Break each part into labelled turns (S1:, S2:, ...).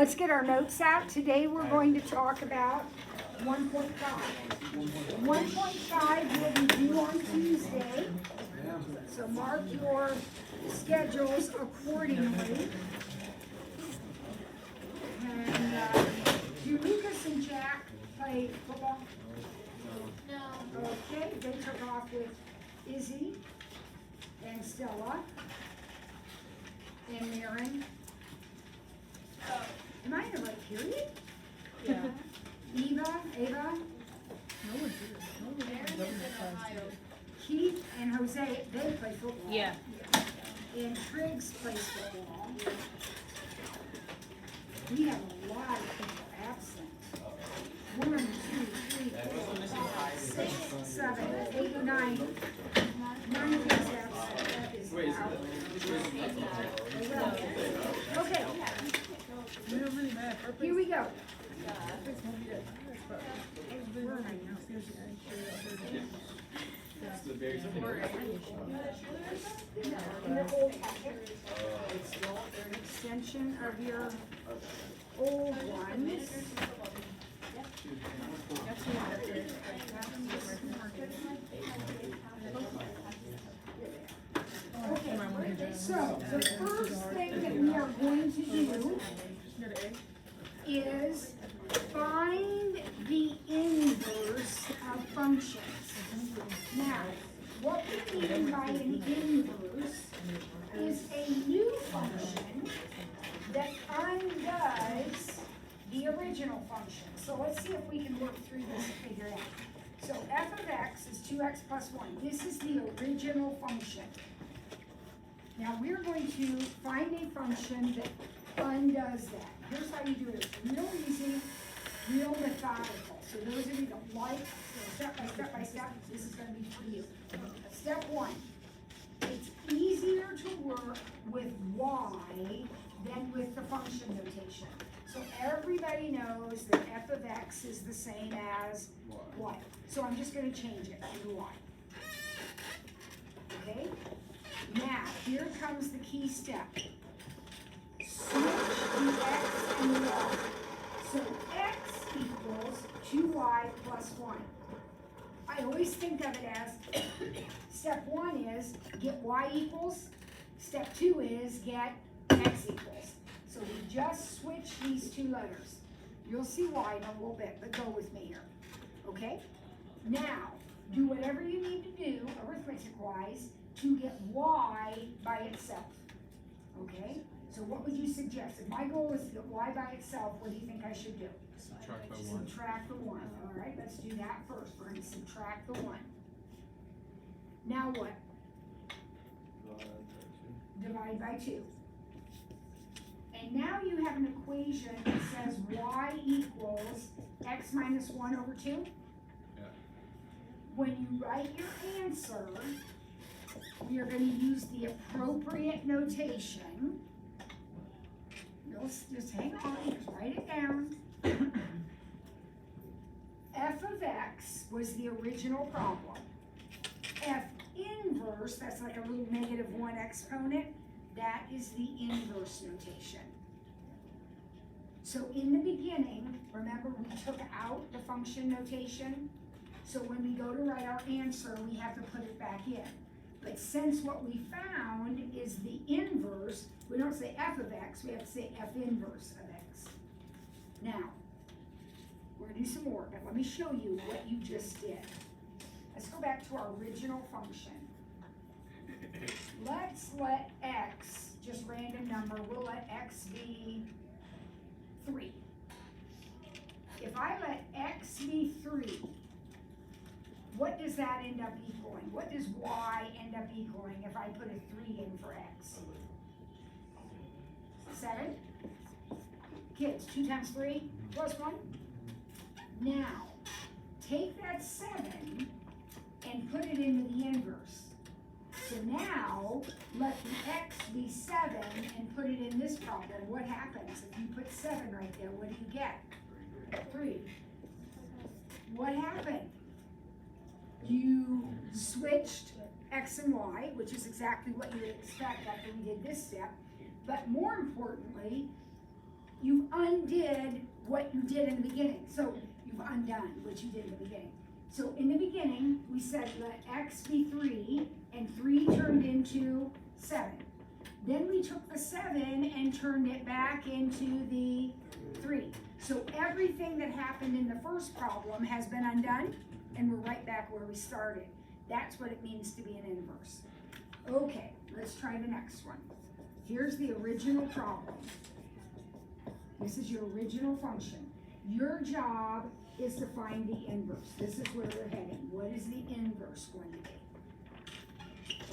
S1: let's get our notes out. Today we're going to talk about 1.5. 1.5 will be due on Tuesday, so mark your schedules accordingly. And do Lucas and Jack play football?
S2: No.
S1: Okay, they took off with Izzy and Stella and Maren. Am I in the right period?
S2: Yeah.
S1: Ava?
S2: Aaron is in Ohio.
S1: Keith and Jose, they play football.
S2: Yeah.
S1: And Triggs plays football. We have a lot of people absent. 1, 2, 3, 4, 5, 6, 7, 8, 9. 9 kids absent. That is out. Okay. Here we go. Where am I now? In your old packet. It's still an extension of your old ones. Okay, so the first thing that we are going to do is find the inverse of functions. Now, what we mean by an inverse is a new function that undoes the original function. So let's see if we can work through this and figure it out. So f of x is 2x plus 1. This is the original function. Now we're going to find a function that undoes that. Here's how you do it. It's real easy, real methodical. So those of you that like, step by step, this is going to be for you. Step 1. It's easier to work with y than with the function notation. So everybody knows that f of x is the same as y. So I'm just going to change it to y. Okay? Now, here comes the key step. Switch the x and the y. So x equals 2y plus 1. I always think of it as, step 1 is get y equals, step 2 is get x equals. So we just switch these two letters. You'll see why in a little bit, but go with me here. Okay? Now, do whatever you need to do, arithmetic-wise, to get y by itself. Okay? So what would you suggest? If my goal is to get y by itself, what do you think I should do?
S3: Subtract by 1.
S1: Subtract the 1. All right, let's do that first. We're going to subtract the 1. Now what? Divide by 2. And now you have an equation that says y equals x minus 1 over 2.
S3: Yeah.
S1: When you write your answer, you're going to use the appropriate notation. You'll just hang on, just write it down. F of x was the original problem. F inverse, that's like a little negative 1 exponent, that is the inverse notation. So in the beginning, remember we took out the function notation? So when we go to write our answer, we have to put it back in. But since what we found is the inverse, we don't say f of x, we have to say f inverse of x. Now, we're going to do some more, but let me show you what you just did. Let's go back to our original function. Let's let x, just random number, we'll let x be 3. If I let x be 3, what does that end up equaling? What does y end up equaling if I put a 3 in for x? 7? Kids, 2 times 3 plus 1? Now, take that 7 and put it into the inverse. So now, let the x be 7 and put it in this problem. What happens? If you put 7 right there, what do you get? 3. What happened? You switched x and y, which is exactly what you would expect after we did this step. But more importantly, you undid what you did in the beginning. So you've undone what you did in the beginning. So in the beginning, we said let x be 3, and 3 turned into 7. Then we took the 7 and turned it back into the 3. So everything that happened in the first problem has been undone, and we're right back where we started. That's what it means to be an inverse. Okay, let's try the next one. Here's the original problem. This is your original function. Your job is to find the inverse. This is where we're heading. What is the inverse going to be?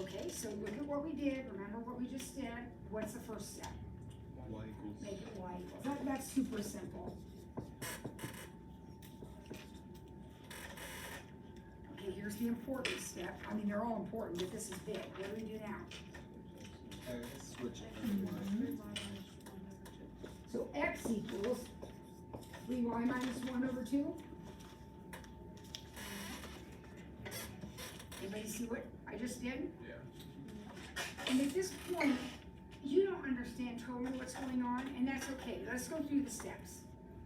S1: Okay, so look at what we did. Remember what we just did. What's the first step?
S3: Y equals.
S1: Make it y equals. That's super simple. Okay, here's the important step. I mean, they're all important, but this is big. What do we do now?
S3: Switch
S1: Mhm. So x equals 3y minus 1 over 2. Anybody see what I just did?
S3: Yeah.
S1: And at this point, you don't understand totally what's going on, and that's okay. Let's go through the steps.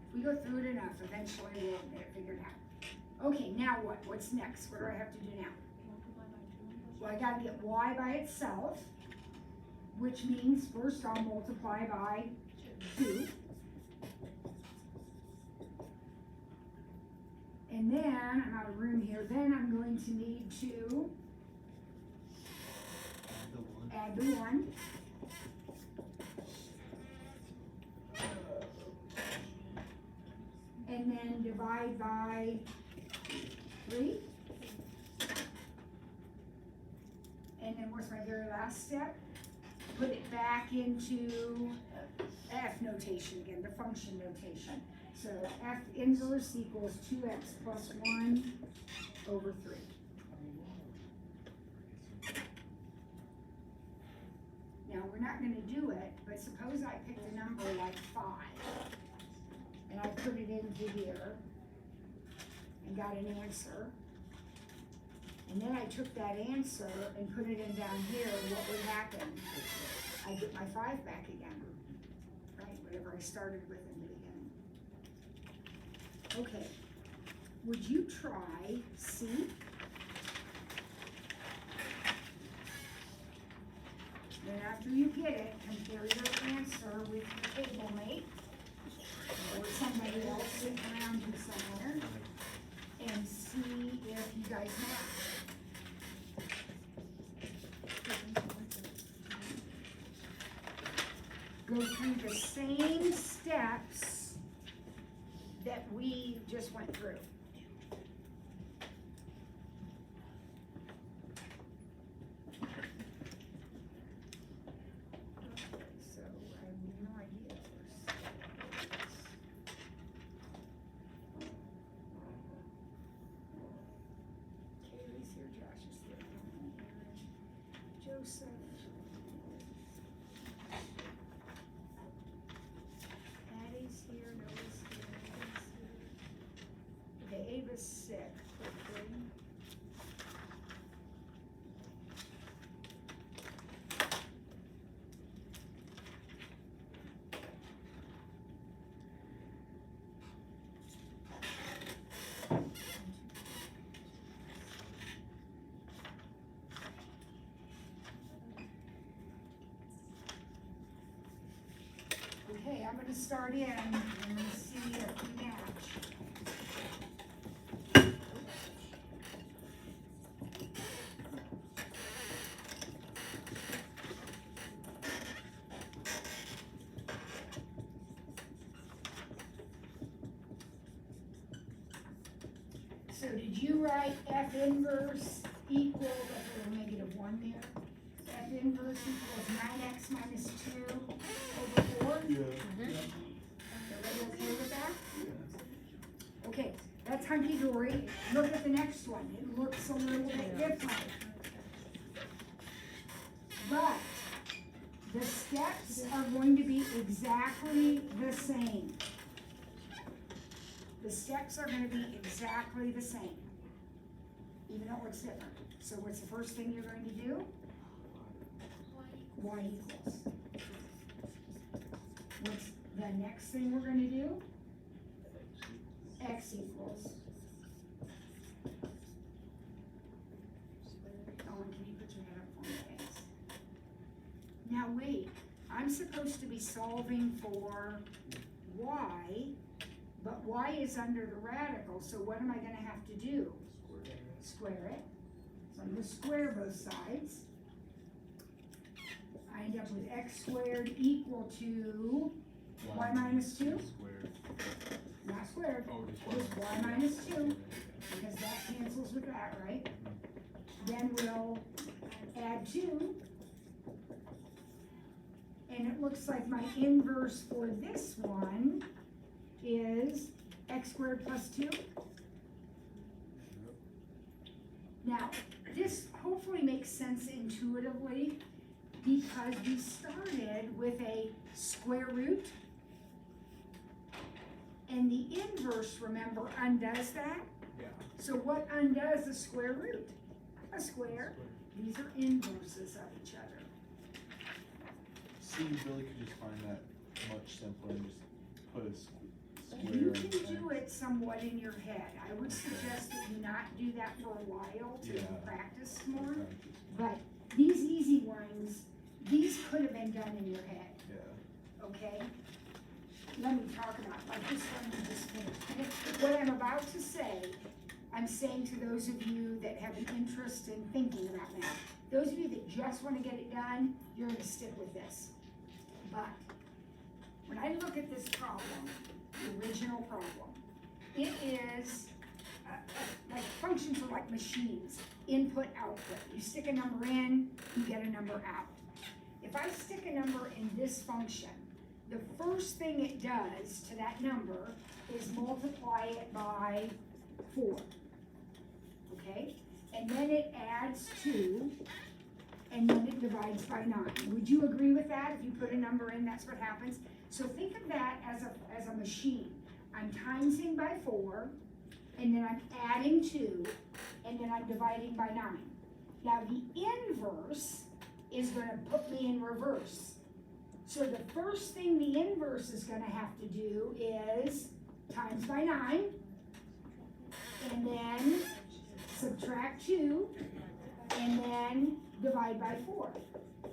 S1: If we go through it enough, eventually we'll get it figured out. Okay, now what? What's next? What do I have to do now? Well, I gotta get y by itself, which means first I'll multiply by 2. And then, I'm out of room here, then I'm going to need to add the 1. And then divide by 3. And then what's my very last step? Put it back into F notation again, the function notation. So F inverse equals 2x plus 1 over 3. Now, we're not going to do it, but suppose I picked a number like 5, and I put it into here, and got an answer, and then I took that answer and put it in down here, what would happen? I get my 5 back again, right? Whatever I started with in the beginning. Okay, would you try C? Then after you get it, compare your answer with your table mate or somebody else sitting around you somewhere and see if you guys match. Go through the same steps that we just went through. So I have no idea where steps. Kaylee's here, Josh is here, Joseph. Addie's here, Noah's here, Addie's here. Okay, Ava's sick, quickly. Okay, I'm gonna start in and see if we match. So did you write F inverse equal, that's a little -1 there? F inverse equals 9x minus 2 over 4? Everybody okay with that? Okay, that's hunky-dory. Look at the next one. It looks a little bit different. But the steps are going to be exactly the same. The steps are going to be exactly the same, even though it's different. So what's the first thing you're going to do? Y equals. What's The next thing we're gonna do, x equals. Ellen, can you put your hand up for me, thanks? Now wait, I'm supposed to be solving for y, but y is under the radical, so what am I gonna have to do? Square it. So I'm gonna square both sides. I end up with x squared equal to y minus 2,
S3: Squared.
S1: not squared,
S3: Oh,
S1: just y minus 2, because that cancels with that, right? Then we'll add 2, and it looks like my inverse for this one is x squared plus 2. Now, this hopefully makes sense intuitively because we started with a square root. And the inverse, remember, undoes that.
S3: Yeah.
S1: So what undoes the square root? A square. These are inverses of each other.
S3: So you really could just find that much simpler and just put a square.
S1: You
S3: in
S1: can do
S3: X.
S1: it somewhat in your head. I would suggest that you not do that for a while to
S3: Yeah.
S1: practice more.
S3: Practice.
S1: But these easy ones, these could have been done in your head,
S3: Yeah.
S1: okay? Let me talk about, like this one we just finished. What I'm about to say, I'm saying to those of you that have an interest in thinking about math. Those of you that just want to get it done, you're going to stick with this. But when I look at this problem, the original problem, it is like functions are like machines, input, output. You stick a number in, you get a number out. If I stick a number in this function, the first thing it does to that number is multiply it by 4, okay? And then it adds 2, and then it divides by 9. Would you agree with that? If you put a number in, that's what happens. So think of that as a machine. I'm timesing by 4, and then I'm adding 2, and then I'm dividing by 9. Now the inverse is gonna put me in reverse. So the first thing the inverse is gonna have to do is times by 9, and then subtract 2, and then divide by 4.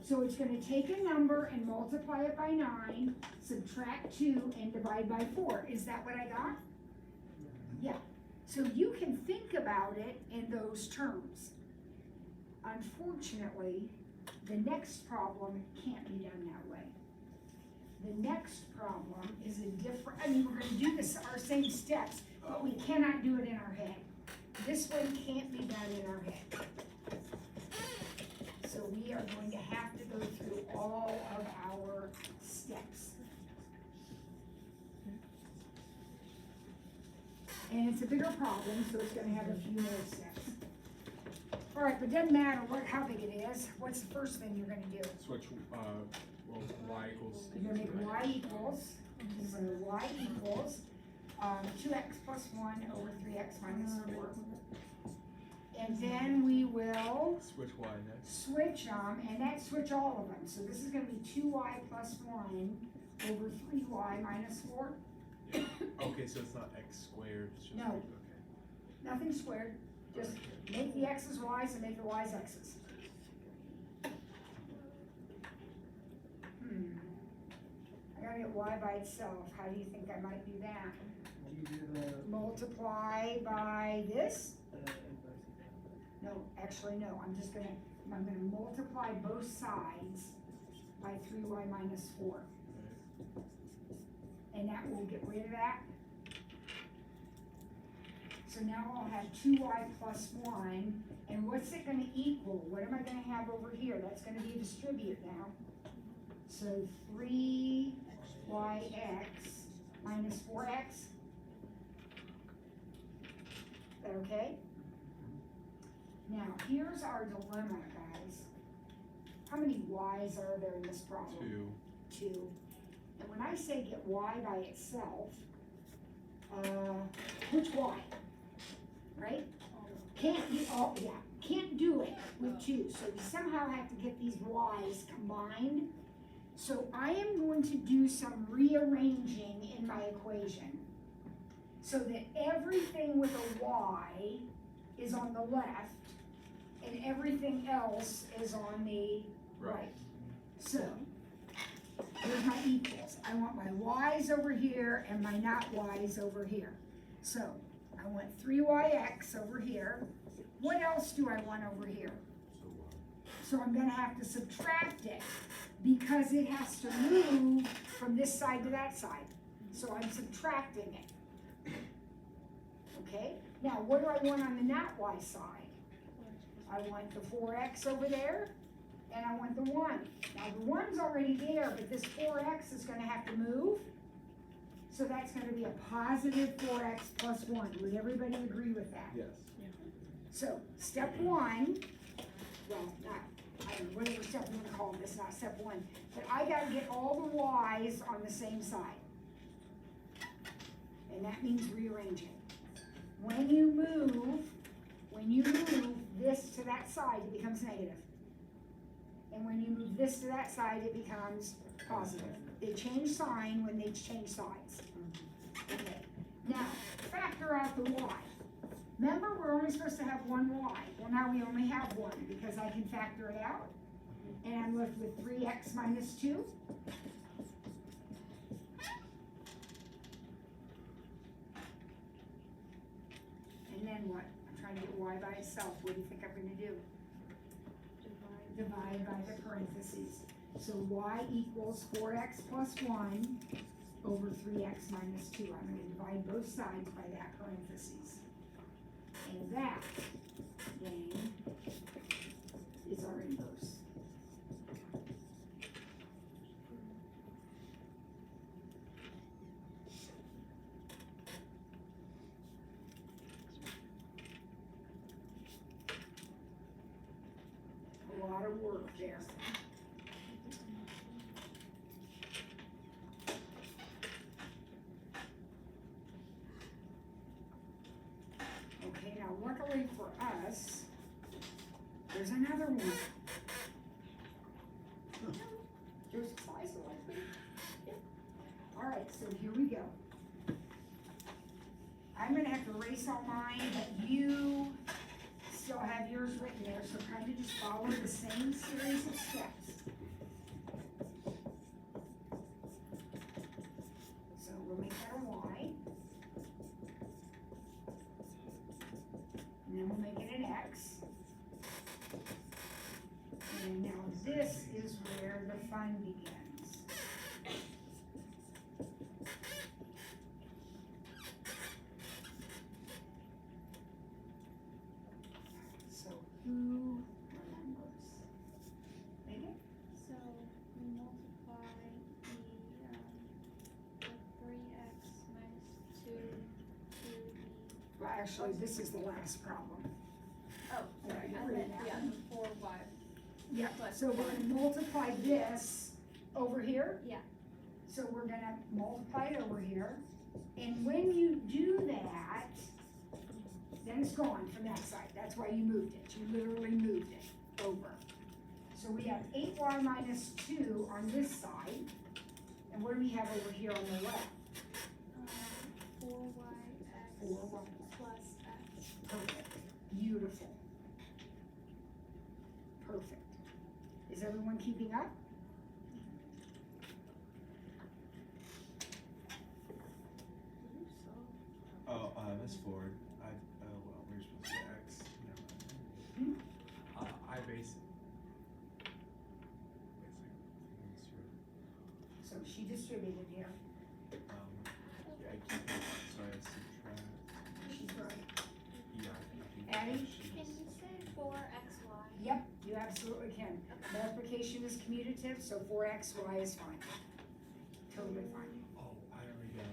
S1: So it's gonna take a number and multiply it by 9, subtract 2, and divide by 4. Is that what I got? Yeah. So you can think about it in those terms. Unfortunately, the next problem can't be done that way. The next problem is a different, I mean, we're gonna do this, our same steps, but we cannot do it in our head. This one can't be done in our head. So we are going to have to go through all of our steps. And it's a bigger problem, so it's gonna have a few more steps. All right, but it doesn't matter how big it is. What's the first thing you're gonna do?
S3: Switch, well, y equals.
S1: You're gonna make y equals, so y equals, 2x plus 1 over 3x minus 4. And then we will
S3: Switch y next.
S1: switch them, and that switch all of them. So this is gonna be 2y plus 1 over 3y minus 4.
S3: Okay, so it's not x squared, it's just.
S1: No.
S3: Okay.
S1: Nothing squared, just make the x's y's and make the y's x's. I gotta get y by itself. How do you think I might do that? Multiply by this? No, actually, no. I'm gonna multiply both sides by 3y minus 4. And that will get rid of that. So now I'll have 2y plus 1, and what's it gonna equal? What am I gonna have over here? That's gonna be a distribute now. So 3yx minus 4x. Is that okay? Now, here's our dilemma, guys. How many y's are there in this problem?
S3: 2.
S1: 2. And when I say get y by itself, which y? Right? Can't do, oh, yeah, can't do it with 2. So we somehow have to get these y's combined. So I am going to do some rearranging in my equation so that everything with a y is on the left and everything else is on the right. So, here's my equals. I want my y's over here and my not y's over here. So, I want 3yx over here. What else do I want over here? So I'm gonna have to subtract it because it has to move from this side to that side. So I'm subtracting it. Okay, now what do I want on the not y side? I want the 4x over there, and I want the 1. Now the 1's already there, but this 4x is gonna have to move. So that's gonna be a positive 4x plus 1. Would everybody agree with that?
S3: Yes.
S1: So, step 1, well, not, I don't know, whatever step you wanna call this, not step 1, but I gotta get all the y's on the same side. And that means rearranging. When you move this to that side, it becomes negative. And when you move this to that side, it becomes positive. They change sign when they change sides. Okay, now, factor out the y. Remember, we're only supposed to have one y. Well, now we only have one because I can factor it out. And I'm left with 3x minus 2. And then what? I'm trying to get y by itself. What do you think I'm going to do? Divide by the parentheses. So y equals 4x plus 1 over 3x minus 2. I'm going to divide both sides by that parentheses. And that, gang, is our inverse. A lot of work there. Okay, now luckily for us, there's another one. There's twice the one. Alright, so here we go. I'm gonna have to erase all mine, but you still have yours written there, so kind of just follow the same series of steps. So we'll make that a y. And then we'll make it an x. And now this is where the fun begins. So who remembers? Megan?
S2: So we multiply the 3x minus 2 to the,
S1: Well, actually, this is the last problem.
S2: oh,
S1: sorry,
S2: and
S1: agree
S2: then,
S1: now.
S2: yeah, the 4y.
S1: Yep,
S2: Plus
S1: so we're gonna multiply this over here.
S2: Yeah.
S1: So we're gonna multiply it over here, and when you do that, then it's gone from that side, that's why you moved it, you literally moved it over. So we have 8y minus 2 on this side, and what do we have over here on the left?
S2: 4yx
S1: 4y,
S2: plus x.
S1: perfect, beautiful. Perfect. Is everyone keeping up?
S3: Oh, Miss Ford, well, we're supposed to get X.
S1: Hmm?
S4: I base.
S1: So she distributed here,
S3: Yeah, I keep it, so I subtract,
S1: she's right.
S3: yeah.
S1: Addie?
S2: Can you say 4xy?
S1: Yep, you absolutely can. Multiplication is commutative, so 4xy is fine. Totally fine.
S4: Oh, I already got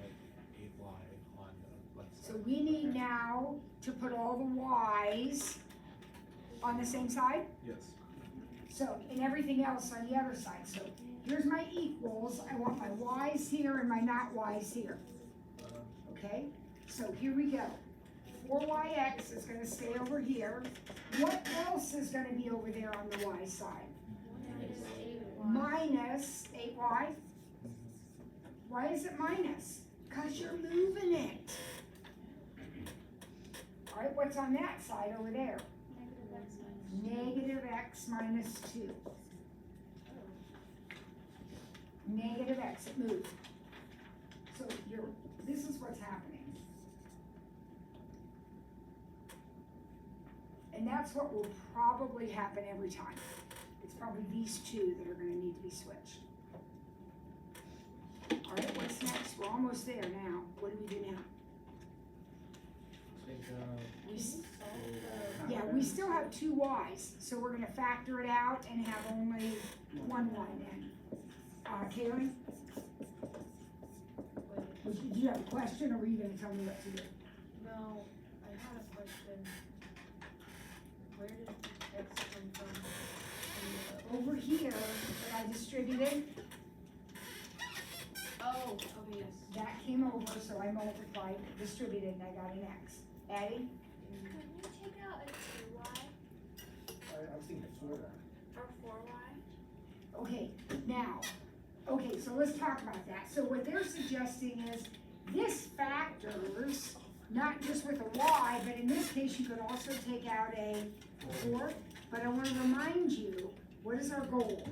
S4: 8y on the left
S1: So
S4: side.
S1: we need now to put all the y's on the same side,
S3: Yes.
S1: so, and everything else on the other side. So here's my equals, I want my y's here and my not y's here, okay? So here we go. 4yx is gonna stay over here. What else is gonna be over there on the y side? minus 8y. Why is it minus? Because you're moving it. All right, what's on that side over there?
S2: Negative x minus
S1: Negative x minus 2. Negative x, it moved. So this is what's happening. And that's what will probably happen every time. It's probably these two that are gonna need to be switched. All right, what's next? We're almost there now. What do we do now?
S4: Take,
S1: Yeah, we still have two y's, so we're gonna factor it out and have only one y then. Kaylee? Do you have a question, or were you gonna tell me what to do?
S2: No, I had a question. Where did x come from?
S1: Over here, that I distributed,
S2: Oh, okay, yes.
S1: that came over, so I multiplied, distributed, and I got an x. Addie?
S2: Can you take out a 2y
S4: I was thinking 4.
S2: or 4y?
S1: Okay, now, okay, so let's talk about that. So what they're suggesting is this factors, not just with a y, but in this case, you could also take out a 4. But I wanna remind you, what is our goal?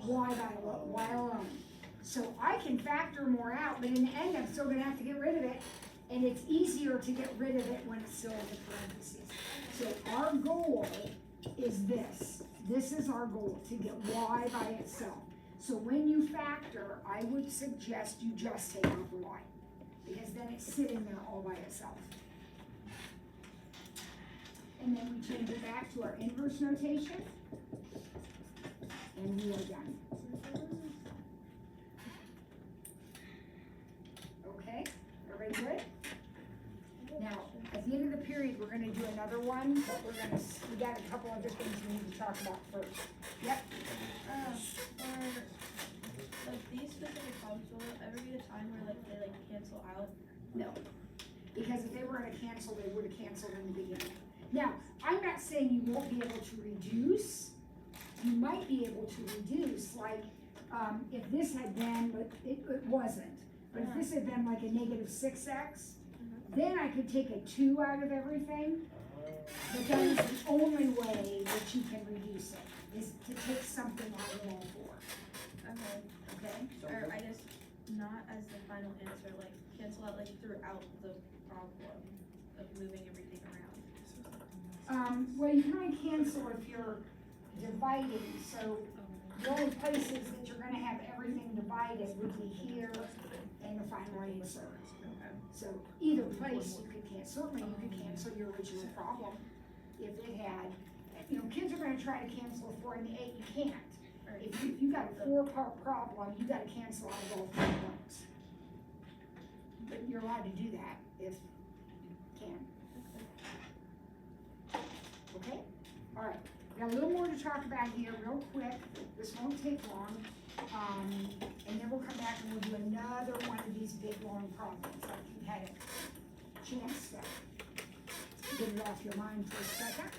S1: Y alone. So I can factor more out, but in the end, I'm still gonna have to get rid of it. And it's easier to get rid of it when it's still in the parentheses. So our goal is this. This is our goal, to get y by itself. So when you factor, I would suggest you just take out the y, because then it's sitting there all by itself. And then we change it back to our inverse notation, and we are done. Okay, everybody good? Now, at the end of the period, we're gonna do another one, but we got a couple other things we need to talk about first. Yep,
S2: For like these specific problems, will there ever be a time where like they like cancel out?
S1: no, because if they were gonna cancel, they would have canceled in the beginning. Now, I'm not saying you won't be able to reduce, you might be able to reduce, like, if this had been, but it wasn't. But if this had been like a negative 6x, then I could take a 2 out of everything. But that is the only way that you can reduce it, is to take something out of all 4,
S2: Okay.
S1: okay?
S2: Or I guess not as the final answer, like cancel out like throughout the problem of moving everything around.
S1: Well, you can only cancel if you're dividing, so the only places that you're gonna have everything divided would be here and the final answer. So either place you could cancel, certainly you could cancel your original problem if it had, kids are gonna try to cancel a 4 and the 8, you can't. If you got a 4-part problem, you gotta cancel out of all 4 parts. But you're allowed to do that if you can. Okay? All right, got a little more to talk about here real quick. This won't take long. And then we'll come back and we'll do another one of these big, long problems, like you had a chance to get it off your mind for a second.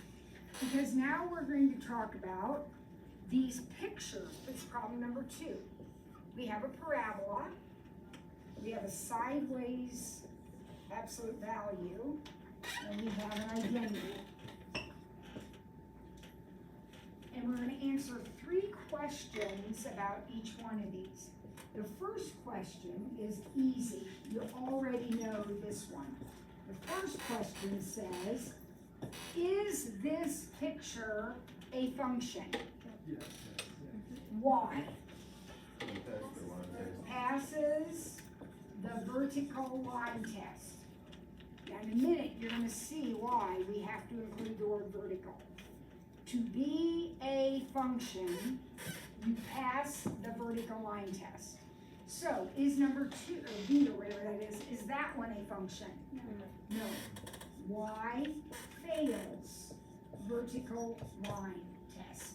S1: Because now we're going to talk about these pictures. It's problem number 2. We have a parabola. We have a sideways absolute value. And we have an identity. And we're going to answer 3 questions about each one of these. The first question is easy. You already know this one. The first question says, is this picture a function?
S3: Yes.
S1: Why? Passes the vertical line test. Now in a minute, you're going to see why we have to include the word vertical. To be a function, you pass the vertical line test. So, is number 2, or B, or whatever that is that one a function? No. Y fails vertical line test.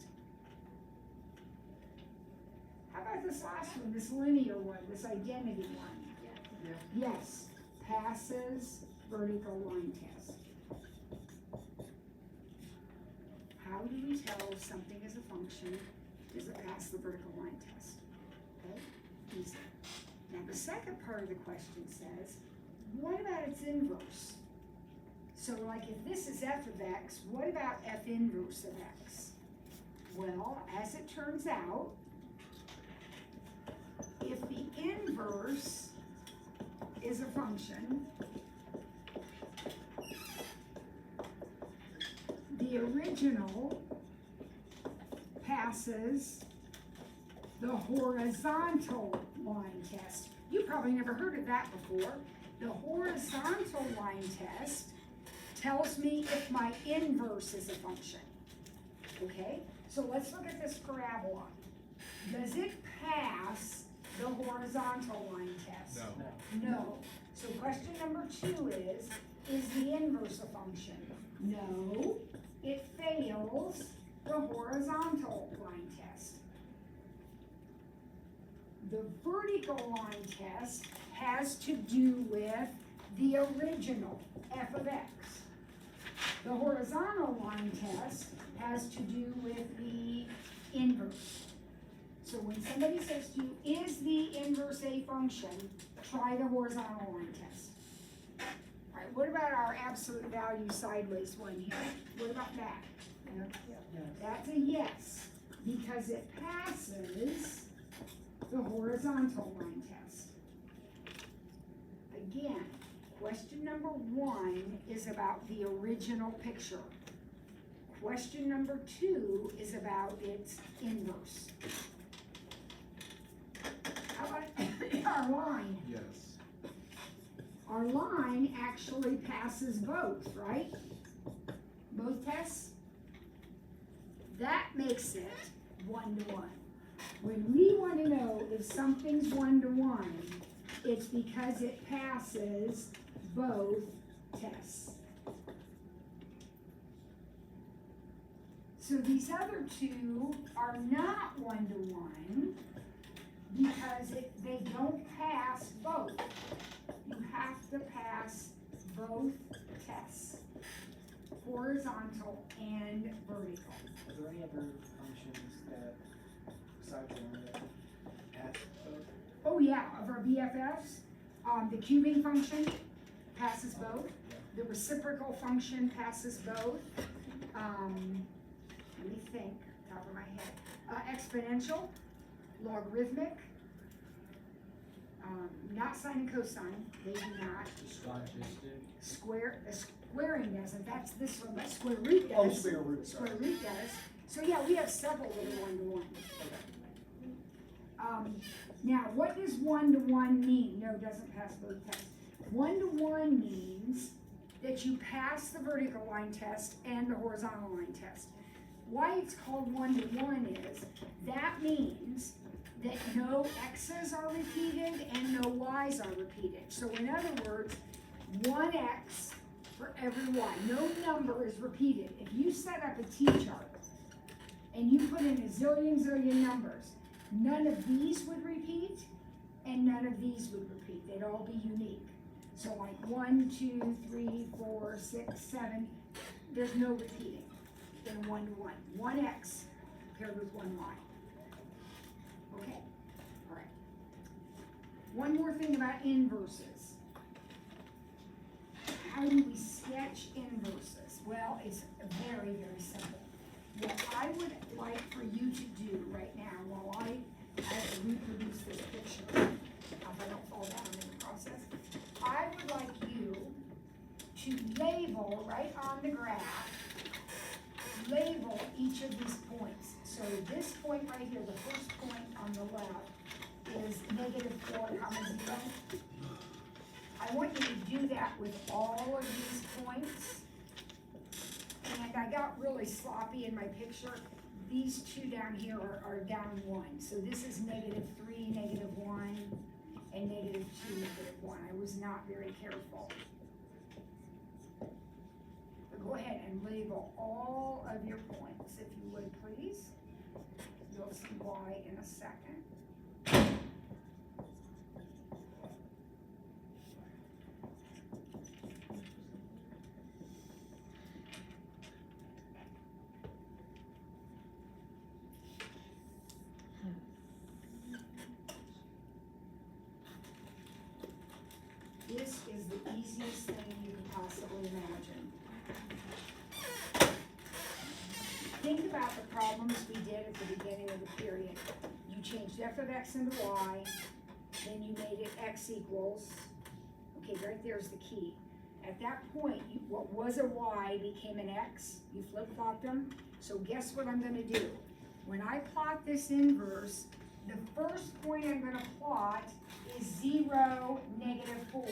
S1: How about this last one, this linear one, this identity one? Yes, passes vertical line test. How do we tell if something is a function Does it pass the vertical line test? Okay, easy. Now the second part of the question says, what about its inverse? So like if this is f of x, what about f inverse of x? Well, as it turns out, if the inverse is a function, the original passes the horizontal line test. You probably never heard of that before. The horizontal line test tells me if my inverse is a function. Okay, so let's look at this parabola. Does it pass the horizontal line test?
S3: No.
S1: No. So question number 2 is the inverse a function? No, it fails the horizontal line test. The vertical line test has to do with the original f of x. The horizontal line test has to do with the inverse. So when somebody says to you, is the inverse a function, try the horizontal line test. All right, what about our absolute value sideways one here? What about that? That's a yes, because it passes the horizontal line test. Again, question number 1 is about the original picture. Question number 2 is about its inverse. How about our line?
S3: Yes.
S1: Our line actually passes both, right? Both tests? That makes it 1-to-1. When we want to know if something's 1-to-1, it's because it passes both tests. So these other two are not 1-to-1 because they don't pass both. You have to pass both tests, horizontal and vertical.
S5: Are there any other functions that, besides the one that pass both?
S1: Oh yeah, of our BFFs, the cubing function passes both. The reciprocal function passes both. Let me think, top of my head. Exponential, logarithmic, not sine and cosine, they do not.
S5: Logistic.
S1: Squaring doesn't, that's this one, but square root does.
S5: Oh, square root, sorry.
S1: Square root does. So yeah, we have several that are 1-to-1. Now, what does 1-to-1 mean? No, it doesn't pass both tests. 1-to-1 means that you pass the vertical line test and the horizontal line test. Why it's called 1-to-1 is, that means that no x's are repeated and no y's are repeated. So in other words, 1x for every y. No number is repeated. If you set up a t-chart and you put in a zillion numbers, none of these would repeat and none of these would repeat. They'd all be unique. So like 1, 2, 3, 4, 6, 7, there's no repeating in a 1-to-1. 1x paired with 1y. Okay, all right. One more thing about inverses. How do we sketch inverses? Well, it's very simple. What I would like for you to do right now, while I have to reproduce this picture, if I don't fall down in the process, I would like you to label right on the graph, label each of these points. So this point right here, the first point on the left, is -4, 0. I want you to do that with all of these points. And I got really sloppy in my picture. These two down here are down 1. So this is -3, -1, and -2, -1. I was not very careful. But go ahead and label all of your points, if you would, please. You'll see why in a second. This is the easiest thing you could possibly imagine. Think about the problems we did at the beginning of the period. You changed f of x into y, then you made it x equals, okay, right there's the key. At that point, what was a y became an x, you flip-flopped them. So guess what I'm gonna do? When I plot this inverse, the first point I'm gonna plot is 0, -4.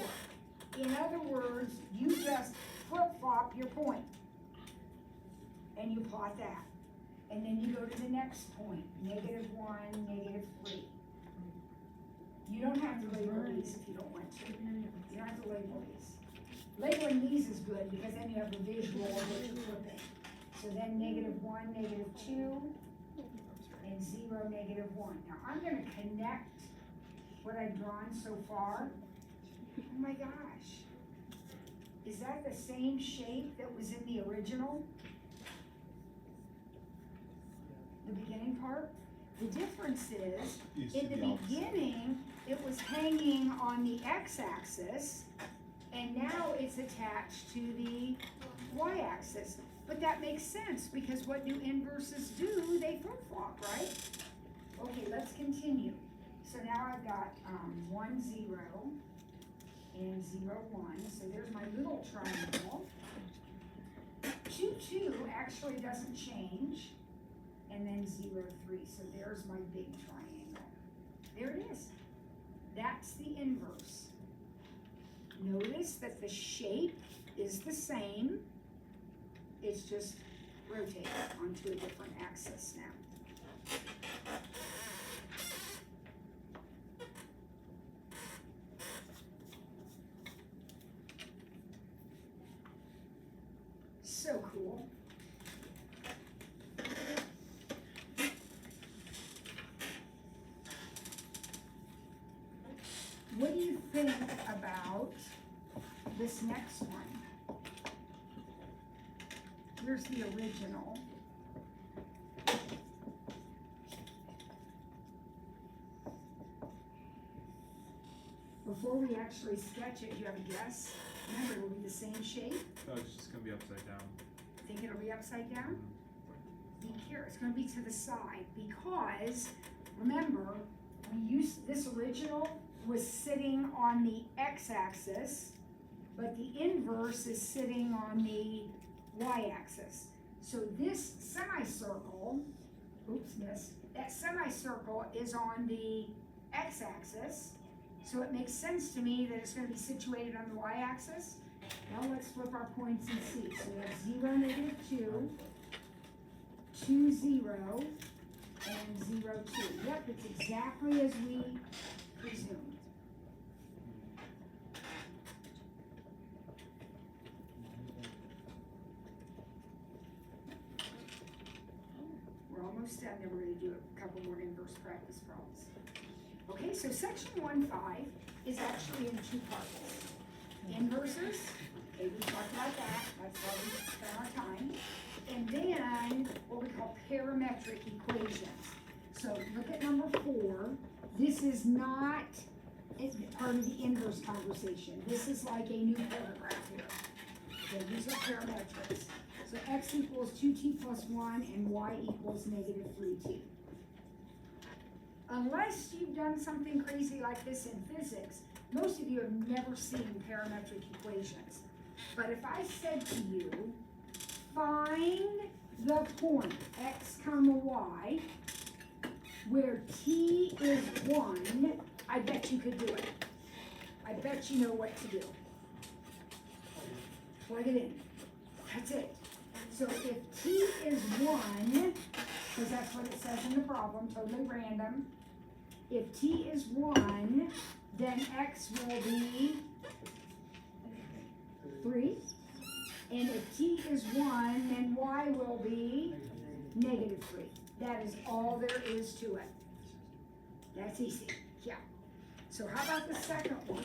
S1: In other words, you just flip-flop your point. And you plot that. And then you go to the next point, -1, -3. You don't have to label these if you don't want to. You don't have to label these. Labeling these is good because then you have a visual of what you're flipping. So then -1, -2, and 0, -1. Now I'm gonna connect what I've drawn so far. Oh my gosh. Is that the same shape that was in the original? The beginning part? The difference is,
S3: Used
S1: in
S3: to
S1: the
S3: be opposite.
S1: beginning, it was hanging on the x-axis, and now it's attached to the y-axis. But that makes sense, because what do inverses do? They flip-flop, right? Okay, let's continue. So now I've got 1, 0, and 0, 1. So there's my little triangle. 2, 2 actually doesn't change. And then 0, 3. So there's my big triangle. There it is. That's the inverse. Notice that the shape is the same. It's just rotated onto a different axis now. So cool. What do you think about this next one? Here's the original. Before we actually sketch it, do you have a guess? Remember, it will be the same shape.
S3: No, it's just gonna be upside down.
S1: Think it'll be upside down? Be careful, it's gonna be to the side, because, remember, we used, this original was sitting on the x-axis, but the inverse is sitting on the y-axis. So this semicircle, oops, missed, that semicircle is on the x-axis, so it makes sense to me that it's gonna be situated on the y-axis. Now let's flip our points and see. So we have 0, -2, 2, 0, and 0, 2. Yep, it's exactly as we presumed. We're almost done, then we're gonna do a couple more inverse practice problems. Okay, so section 1.5 is actually in 2 parts. Inverses, okay, we talked about that, that's why we spent our time. And then what we call parametric equations. So look at number 4. This is not part of the inverse conversation. This is like a new paragraph here. Okay, these are parametrics. So x equals 2t plus 1 and y equals -3t. Unless you've done something crazy like this in physics, most of you have never seen parametric equations. But if I said to you, find the point x comma y where t is 1, I bet you could do it. I bet you know what to do. Plug it in. That's it. So if t is 1, because that's what it says in the problem, totally random. If t is 1, then x will be 3. And if t is 1, then y will be -3. That is all there is to it. That's easy, yeah. So how about the second one?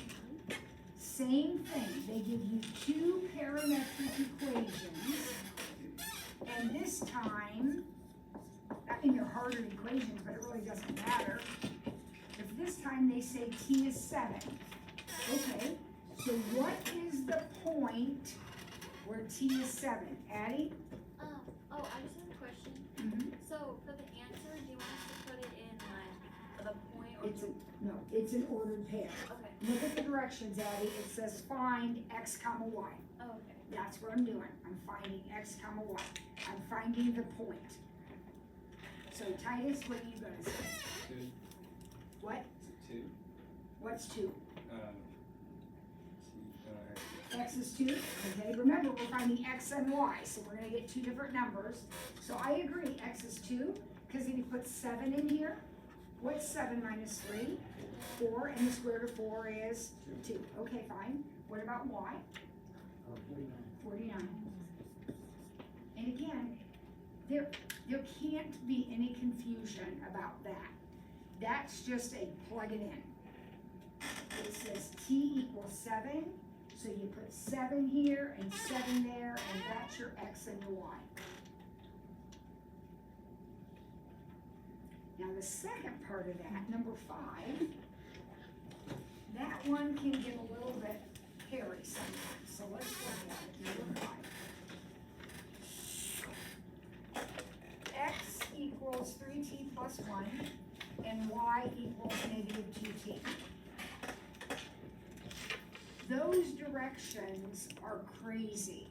S1: Same thing, they give you 2 parametric equations, and this time, I mean they're harder equations, but it really doesn't matter. If this time they say t is 7, okay, so point where t is 7. Addie?
S6: Oh, I just have a question.
S1: Mhm.
S6: So for the answer, do you want us to put it in like the point or?
S1: No, it's an ordered pair.
S6: Okay,
S1: Look at the directions, Addie. It says find x comma y.
S6: oh, okay.
S1: That's what I'm doing. I'm finding x comma y. I'm finding the point. So Titus, what are you gonna say?
S5: 2.
S1: What?
S5: Is it 2?
S1: What's 2?
S5: X.
S1: X is 2. Okay, remember we're finding x and y, so we're gonna get two different numbers. So I agree, x is 2, because if you put 7 in here, what's 7 minus 3? 4, and the square root of 4 is 2. Okay, fine. What about y? 49. And again, there can't be any confusion about that. That's just a plug it in. It says t equals 7, so you put 7 here and 7 there, and that's your x and your y. Now the second part of that, number 5, that one can get a little bit hairy sometimes, so let's look at it. Number 5. X equals 3t plus 1, and y equals negative 2t. Those directions are crazy.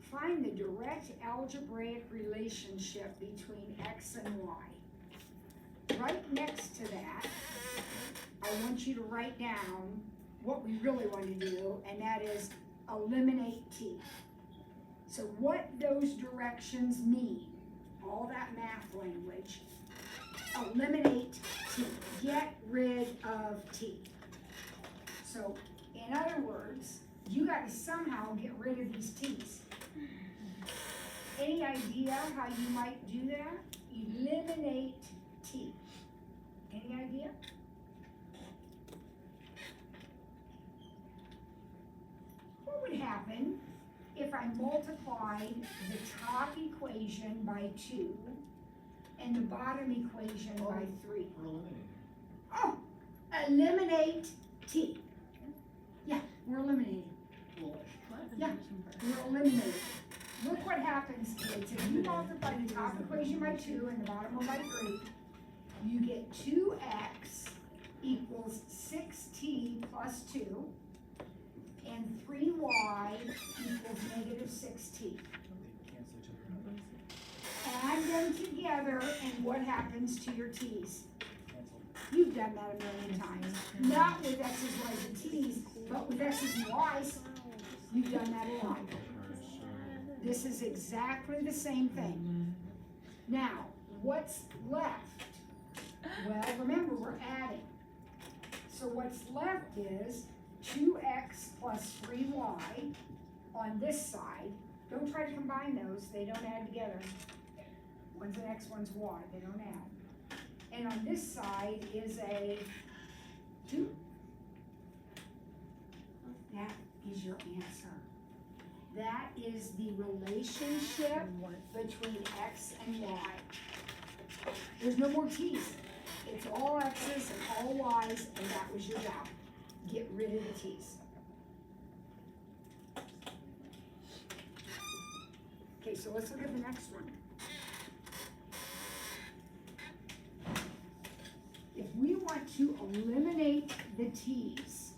S1: Find the direct algebraic relationship between x and y. Right next to that, I want you to write down what we really want to do, and that is eliminate t. So what those directions mean, all that math language, eliminate t, get rid of t. So in other words, you got to somehow get rid of these t's. Any idea how you might do that? Eliminate t. Any idea? What would happen if I multiplied the top equation by 2 and the bottom equation by 3?
S5: We're eliminating.
S1: Oh, eliminate t. Yeah, we're eliminating. Yeah, we're eliminating. Look what happens, kids. If you multiply the top equation by 2 and the bottom one by 3, you get 2x equals 6t plus 2, and 3y equals negative 6t.
S5: Cancel each other out.
S1: Add them together, and what happens to your t's?
S5: Cancel.
S1: You've done that a million times. Not with x's, y's, and t's, but with x's and y's. You've done that a lot. This is exactly the same thing. Now, what's left? Well, remember, we're adding. So what's left is 2x plus 3y on this side. Don't try to combine those, they don't add together. One's an x, one's y, they don't add. And on this side is a 2. That is your answer. That is the relationship between x and y. There's no more t's. It's all x's and all y's, and that was your job. Get rid of the t's. Okay, so let's look at the next one. If we want to eliminate the t's,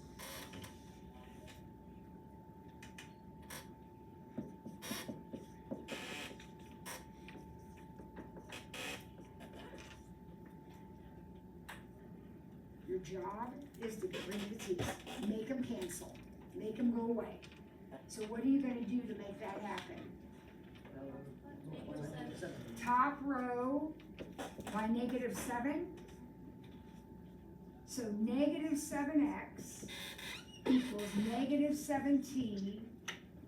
S1: your job is to get rid of the t's. Make them cancel. Make them go away. So what are you going to do to make that happen? Top row by negative 7. So negative 7x equals negative 7t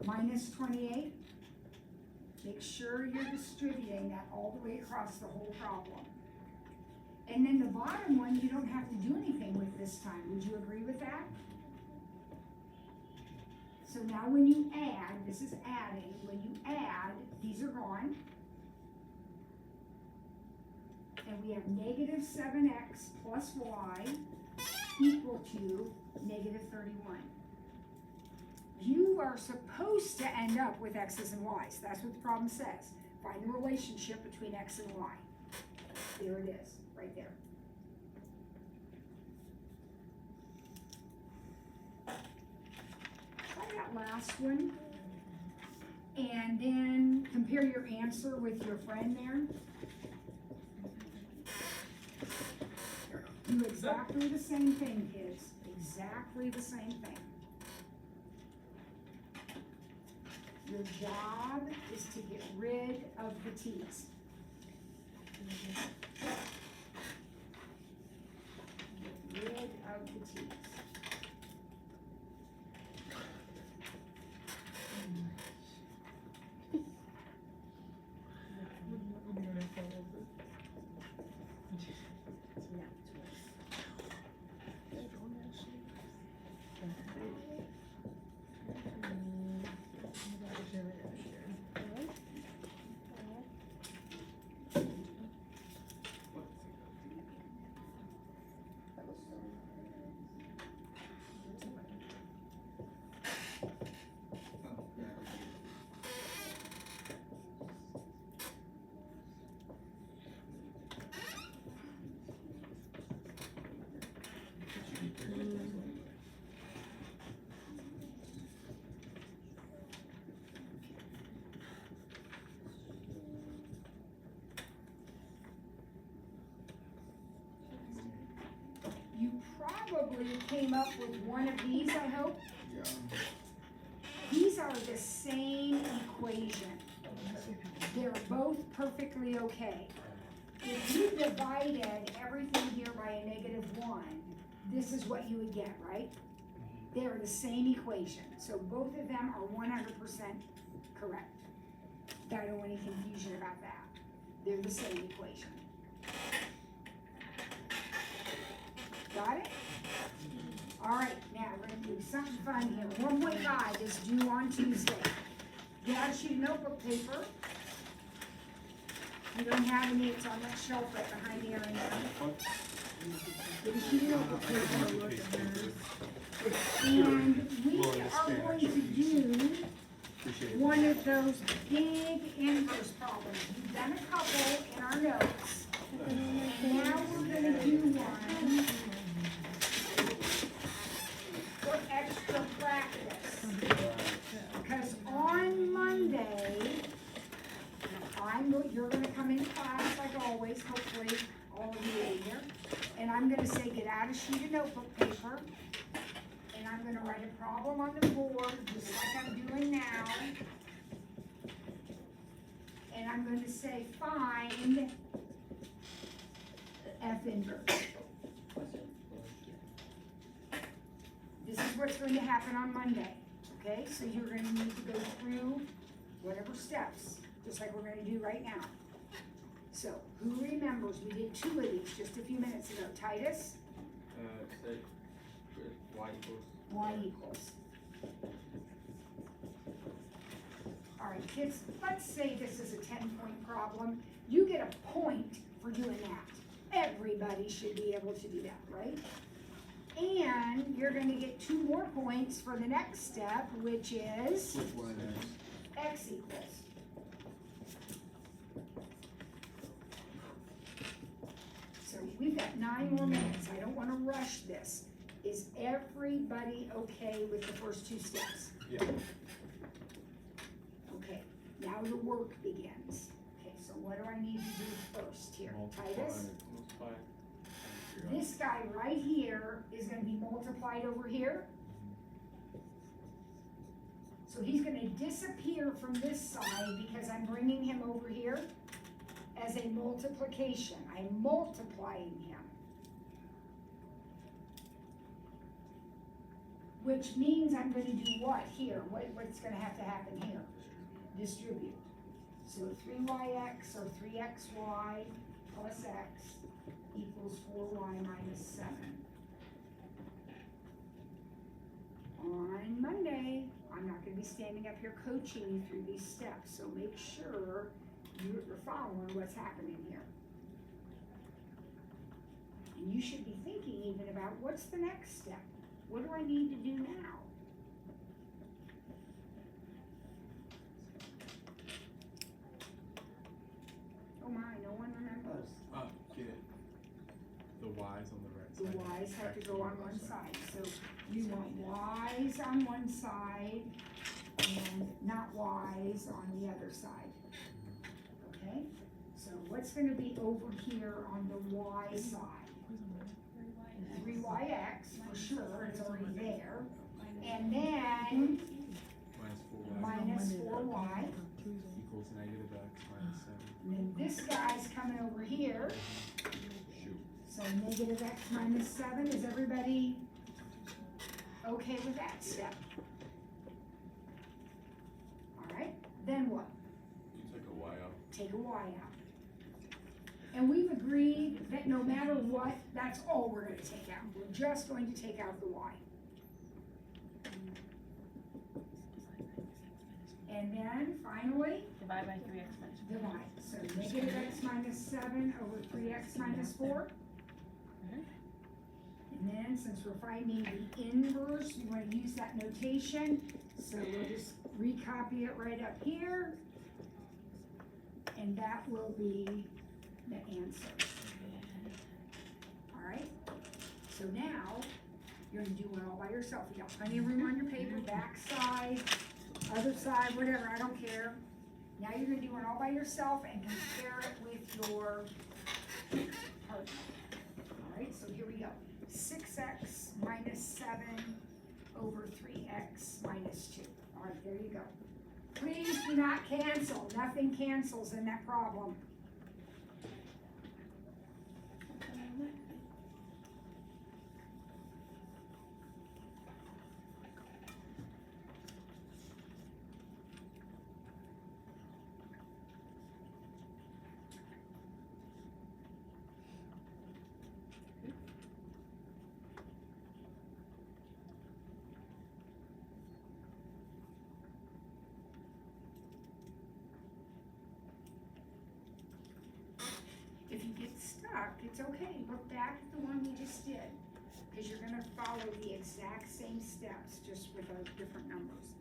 S1: minus 28. Make sure you're distributing that all the way across the whole problem. And then the bottom one, you don't have to do anything with this time. Would you agree with that? So now when you add, this is adding, when you add, these are gone. And we have negative 7x plus y equal to negative 31. You are supposed to end up with x's and y's. That's what the problem says. Find the relationship between x and y. There it is, right there. Try that last one. And then compare your answer with your friend there. Do exactly the same thing, kids. Exactly the same thing. Your job is to get rid of the t's. Get rid of the t's. You probably came up with one of these, I hope. These are the same equation. They're both perfectly okay. If you divided everything here by a -1, this is what you would get, right? They are the same equation, so both of them are 100% correct. I don't want any confusion about that. They're the same equation. Got it? All right, now we're gonna do something fun here. 1.5 is due on Tuesday. Get out a sheet of notebook paper. You don't have any, it's on that shelf right behind the area now. Get a sheet of notebook paper. And we are going to do one of those big inverse problems. We've done a couple in our notes. And now we're gonna do one for extra practice. Because on Monday, you're gonna come in class like always, hopefully all of you will be here. And I'm gonna say, get out a sheet of notebook paper. And I'm gonna write a problem on the board, just like I'm doing now. And I'm going to say, find F inverse. This is what's going to happen on Monday, okay? So you're going to need to go through whatever steps, just like we're going to do right now. So, who remembers, we did 2 of these just a few minutes ago. Titus?
S7: Say, y equals.
S1: Y equals. All right, kids, let's say this is a 10-point problem. You get a point for doing that. Everybody should be able to do that, right? And you're gonna get 2 more points for the next step, which is x equals. So we've got 9 more minutes. I don't wanna rush this. Is everybody okay with the first 2 steps?
S3: Yeah.
S1: Okay, now the work begins. Okay, so what do I need to do first here? Titus?
S7: Multiply.
S1: This guy right here is gonna be multiplied over here. So he's gonna disappear from this side because I'm bringing him over here as a multiplication. I'm multiplying him. Which means I'm gonna do what here? What's gonna have to happen here? Distribute. So 3yx or 3xy plus x equals 4y minus 7. On Monday, I'm not gonna be standing up here coaching you through these steps, so make sure you're following what's happening here. And you should be thinking even about what's the next step? What do I need to do now? y's have to go on one side, so we want y's on one side and not y's on the other side. Okay, so what's gonna be over here on the y side? 3yx, for sure, it's already there, and then
S3: Minus 4y
S1: minus 4y,
S3: equals negative x minus 7.
S1: and then this guy's coming over here,
S3: Shoot.
S1: so negative x minus 7, is everybody okay with that step? Alright, then what?
S7: You took a Y out.
S1: Take a y out. And we've agreed that no matter what, that's all we're gonna take out, we're just going to take out the y. And then finally,
S8: Divide by 3x minus 4.
S1: divide, so negative x minus 7 over 3x minus 4. And then, since we're finding the inverse, we wanna use that notation, so we'll just recopy it right up here. And that will be the answer. Alright, so now, you're gonna do one all by yourself, you got plenty of room on your paper, back side, other side, whatever, I don't care. Now you're gonna do one all by yourself and compare it with your partner. Alright, so here we go. 6x minus 7 over 3x minus 2. Alright, there you go. Please do not cancel. Nothing cancels in that problem. If you get stuck, it's okay, look back at the one we just did, because you're gonna follow the exact same steps, just with different numbers.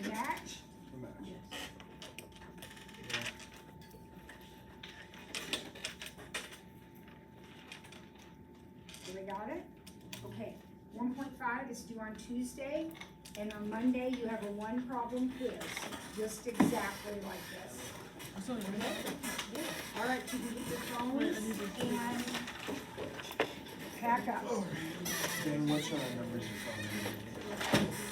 S1: Match?
S3: The match.
S1: So we got it? Okay, 1.5 is due on Tuesday, and on Monday you have a one problem quiz, just exactly like this. All right, you can get your phones and pack up.
S3: Dan, what's our numbers in front of you?